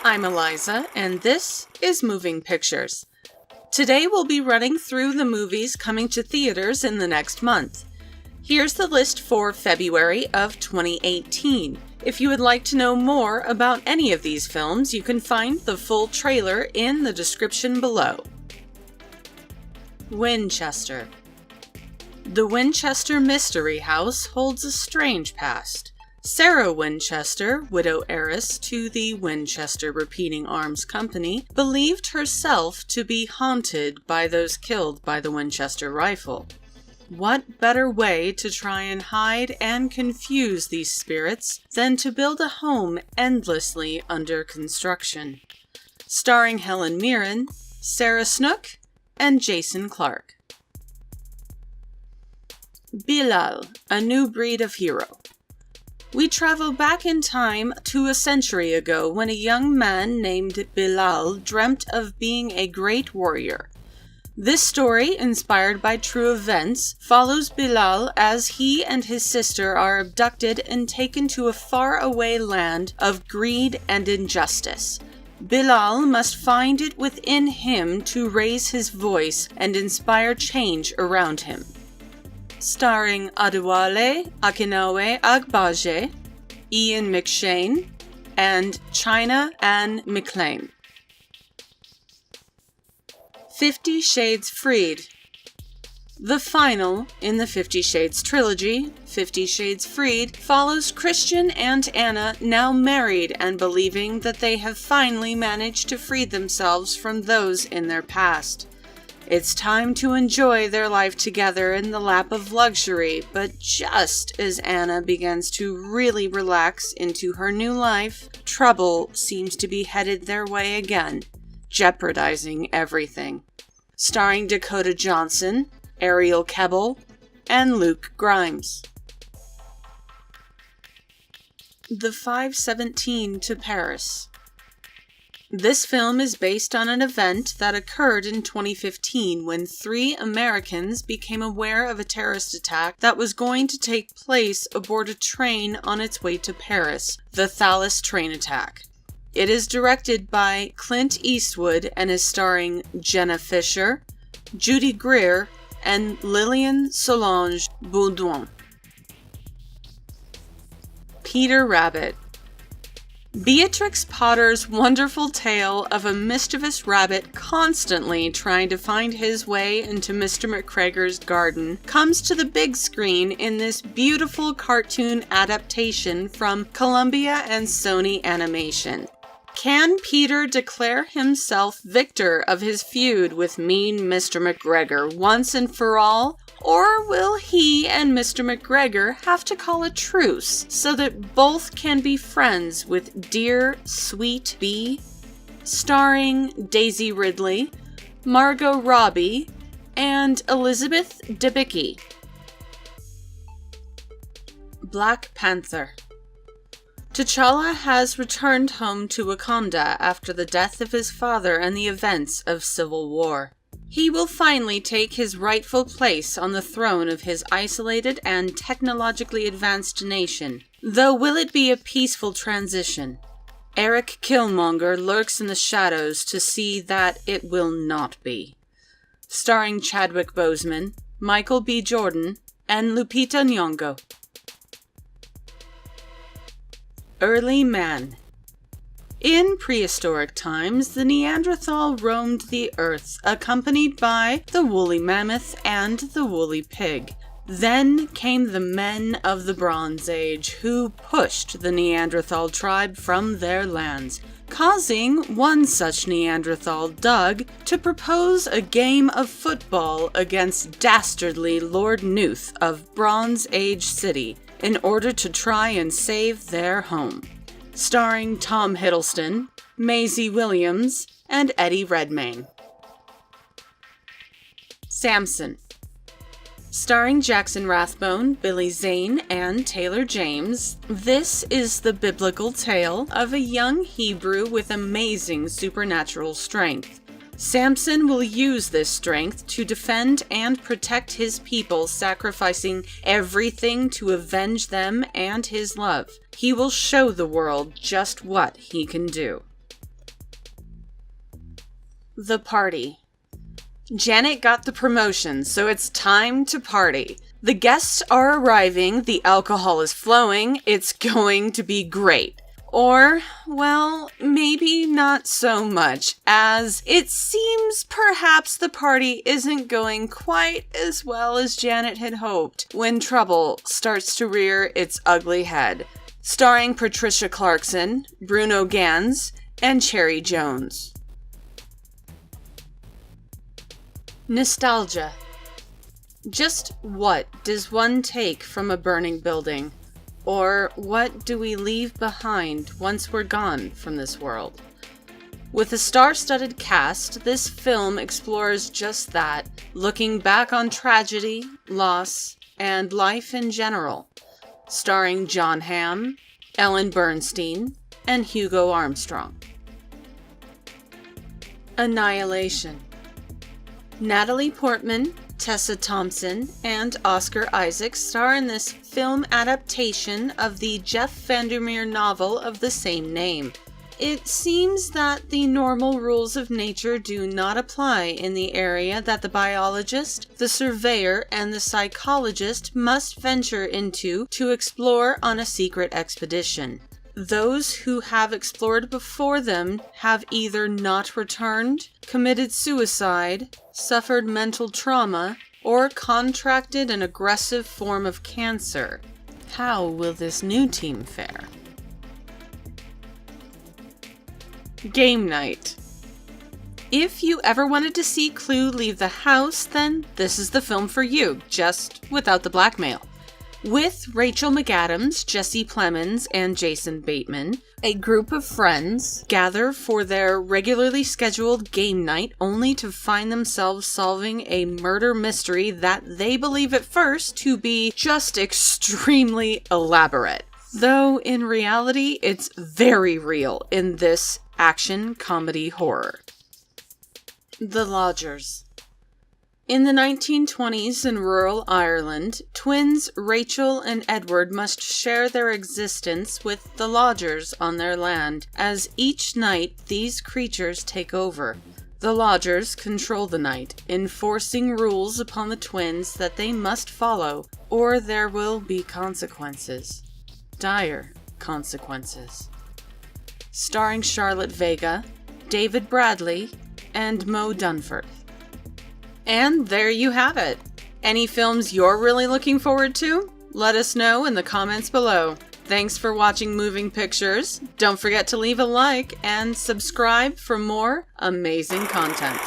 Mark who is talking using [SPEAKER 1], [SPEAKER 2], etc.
[SPEAKER 1] I'm Eliza, and this is Moving Pictures. Today we'll be running through the movies coming to theaters in the next month. Here's the list for February of 2018. If you would like to know more about any of these films, you can find the full trailer in the description below. Winchester. The Winchester Mystery House holds a strange past. Sarah Winchester, widow heiress to the Winchester Repeating Arms Company, believed herself to be haunted by those killed by the Winchester rifle. What better way to try and hide and confuse these spirits than to build a home endlessly under construction? Starring Helen Mirren, Sarah Snook, and Jason Clarke. Bilal, a new breed of hero. We travel back in time to a century ago when a young man named Bilal dreamt of being a great warrior. This story, inspired by true events, follows Bilal as he and his sister are abducted and taken to a faraway land of greed and injustice. Bilal must find it within him to raise his voice and inspire change around him. Starring Adewale Akinwumi Agbaje, Ian McShane, and China Anne McClain. 50 Shades Freed. The final in the 50 Shades trilogy, 50 Shades Freed, follows Christian and Anna, now married and believing that they have finally managed to free themselves from those in their past. It's time to enjoy their life together in the lap of luxury, but just as Anna begins to really relax into her new life, trouble seems to be headed their way again, jeopardizing everything. Starring Dakota Johnson, Ariel Kebbel, and Luke Grimes. The 5:17 to Paris. This film is based on an event that occurred in 2015 when 3 Americans became aware of a terrorist attack that was going to take place aboard a train on its way to Paris, the Thalys train attack. It is directed by Clint Eastwood and is starring Jenna Fisher, Judy Greer, and Lillian Solange Boudouin. Peter Rabbit. Beatrix Potter's wonderful tale of a mischievous rabbit constantly trying to find his way into Mr. McGregor's garden comes to the big screen in this beautiful cartoon adaptation from Columbia and Sony Animation. Can Peter declare himself victor of his feud with mean Mr. McGregor once and for all? Or will he and Mr. McGregor have to call a truce so that both can be friends with dear, sweet Bee? Starring Daisy Ridley, Margot Robbie, and Elizabeth Debicki. Black Panther. T'Challa has returned home to Wakanda after the death of his father and the events of Civil War. He will finally take his rightful place on the throne of his isolated and technologically advanced nation. Though will it be a peaceful transition? Eric Killmonger lurks in the shadows to see that it will not be. Starring Chadwick Boseman, Michael B. Jordan, and Lupita Nyong'o. Early Man. In prehistoric times, the Neanderthal roamed the earth, accompanied by the woolly mammoth and the woolly pig. Then came the men of the Bronze Age, who pushed the Neanderthal tribe from their lands, causing one such Neanderthal, Doug, to propose a game of football against dastardly Lord Nuth of Bronze Age City, in order to try and save their home. Starring Tom Hiddleston, Maisie Williams, and Eddie Redmayne. Samson. Starring Jackson Rathbone, Billy Zane, and Taylor James, this is the biblical tale of a young Hebrew with amazing supernatural strength. Samson will use this strength to defend and protect his people, sacrificing everything to avenge them and his love. He will show the world just what he can do. The party. Janet got the promotion, so it's time to party. The guests are arriving, the alcohol is flowing, it's going to be great. Or, well, maybe not so much, as it seems perhaps the party isn't going quite as well as Janet had hoped when trouble starts to rear its ugly head. Starring Patricia Clarkson, Bruno Ganz, and Cherry Jones. Nostalgia. Just what does one take from a burning building? Or what do we leave behind once we're gone from this world? With a star-studded cast, this film explores just that, looking back on tragedy, loss, and life in general. Starring Jon Hamm, Ellen Bernstein, and Hugo Armstrong. Annihilation. Natalie Portman, Tessa Thompson, and Oscar Isaac star in this film adaptation of the Jeff Vandermeer novel of the same name. It seems that the normal rules of nature do not apply in the area that the biologist, the surveyor, and the psychologist must venture into to explore on a secret expedition. Those who have explored before them have either not returned, committed suicide, suffered mental trauma, or contracted an aggressive form of cancer. How will this new team fare? Game night. If you ever wanted to see Clue leave the house, then this is the film for you, just without the blackmail. With Rachel McAdams, Jesse Plemons, and Jason Bateman, a group of friends gather for their regularly scheduled game night only to find themselves solving a murder mystery that they believe at first to be just extremely elaborate. Though in reality, it's very real in this action comedy horror. The Lodgers. In the 1920s in rural Ireland, twins Rachel and Edward must share their existence with the lodgers on their land, as each night these creatures take over. The lodgers control the night, enforcing rules upon the twins that they must follow, or there will be consequences. Dire consequences. Starring Charlotte Vega, David Bradley, and Mo Dunford. And there you have it. Any films you're really looking forward to? Let us know in the comments below. Thanks for watching Moving Pictures. Don't forget to leave a like and subscribe for more amazing content.